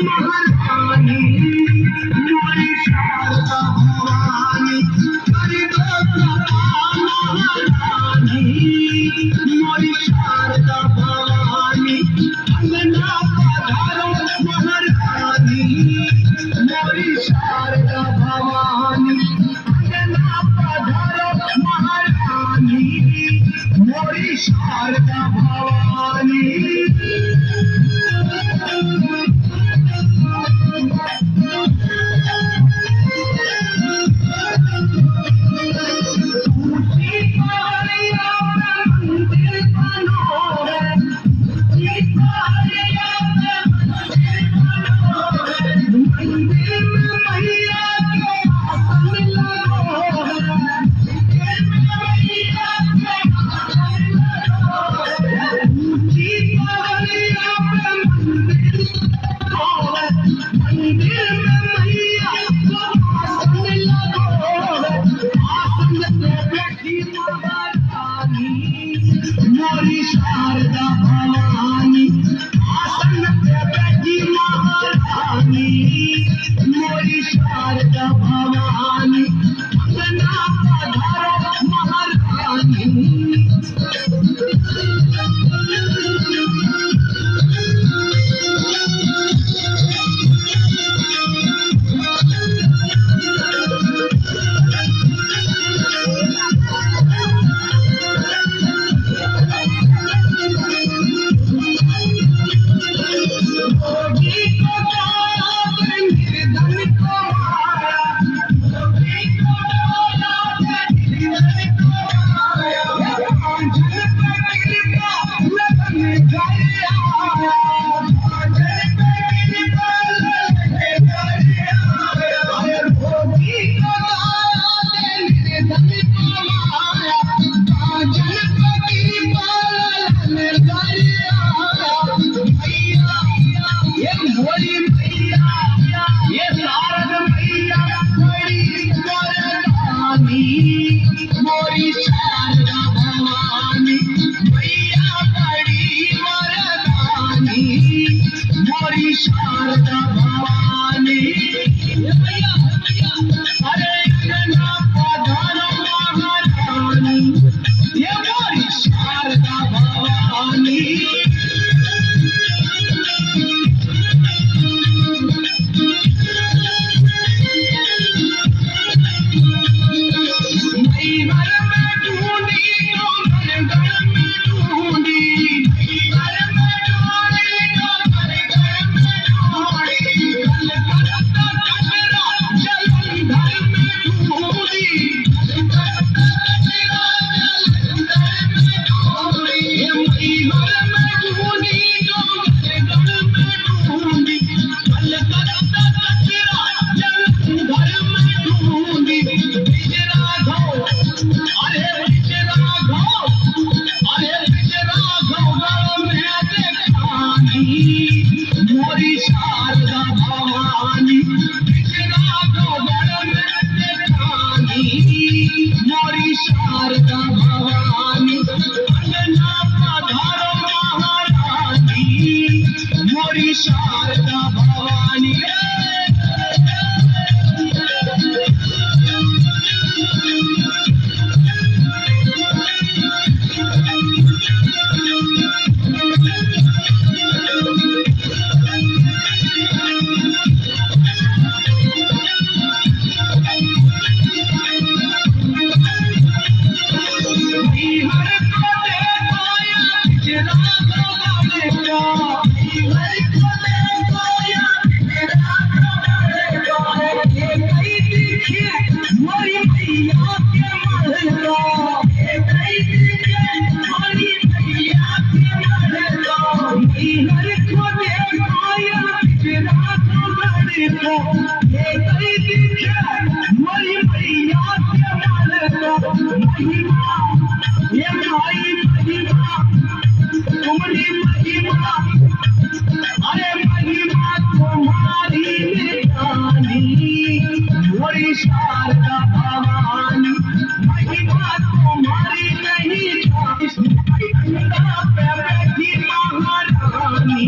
महारानी मोरी शारदा भवानी करी दो कृपा महारानी मोरी शारदा भवानी अंगना पधारो महारानी मोरी शारदा भवानी अंगना पधारो महारानी मोरी शारदा भवानी मोरी शारदा भवानी आसन पे बैठी महारानी मोरी शारदा भवानी अंगना पधारो महारानी मोरी शारदा भवानी भैया बड़ी वरदानी मोरी शारदा भवानी भैया अरे अंगना पधारो महारानी ये मोरी शारदा भवानी मोरी शारदा भवानी मोरी शारदा भवानी अंगना पधारो महारानी मोरी शारदा भवानी शारदा भवानी महिमा तुम्हारी नहीं पे बैठी महारानी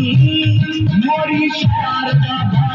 मोरी शारदा शारदा